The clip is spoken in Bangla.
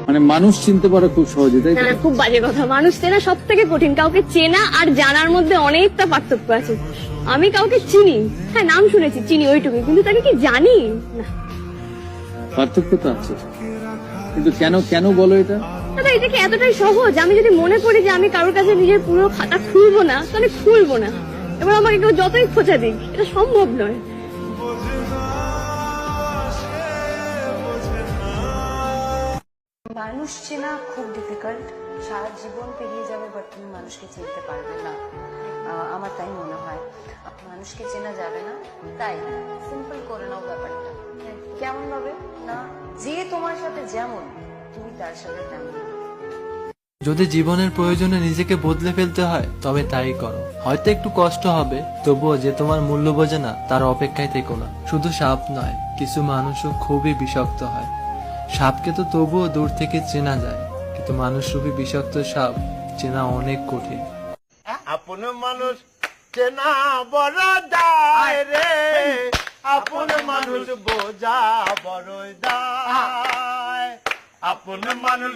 মানে মানুষ চিনতে পারে খুব সহজে, তাই না, খুব বাজে কথা। মানুষ চেনা সব থেকে কঠিন। কাউকে চেনা আর জানার মধ্যে অনেকটা পার্থক্য আছে। আমি কাউকে চিনি, হ্যাঁ নাম শুনেছি, চিনি ওইটুকু, কিন্তু তাকে কি জানি না। পার্থক্য তো আছে, কিন্তু কেন কেন বলো এটা? দাদা এটা কি এতটাই সহজ? আমি যদি মনে করি যে আমি কারোর কাছে নিজের পুরো খাতা খুলবো না, তাহলে খুলবো না। এবার আমাকে কেউ যতই খোঁচা দিক, এটা সম্ভব নয়। মানুষ চেনা খুব ডিফিকাল্ট। সারা জীবন পেরিয়ে যাবে, বাট তুমি মানুষকে চিনতে পারবে না। আমার তাই মনে হয় মানুষকে চেনা যাবে না। তাই সিম্পল করে নাও ব্যাপারটা। কেমন ভাবে না, যে তোমার সাথে যেমন তুমি তার সাথে তেমন। যদি জীবনের প্রয়োজনে নিজেকে বদলে ফেলতে হয় তবে তাই করো। হয়তো একটু কষ্ট হবে, তবুও যে তোমার মূল্য বোঝে না তার অপেক্ষায় থেকো না। শুধু সাপ নয়, কিছু মানুষও খুবই বিষাক্ত হয়। সাপকে তো তবুও দূর থেকে চেনা যায়, কিন্তু মানুষরূপী বিষাক্ত সাপ চেনা অনেক কঠিন। আপন মানুষ চেনা বড় দায় রে, আপন মানুষ বোঝা বড় দায়, আপন মানুষ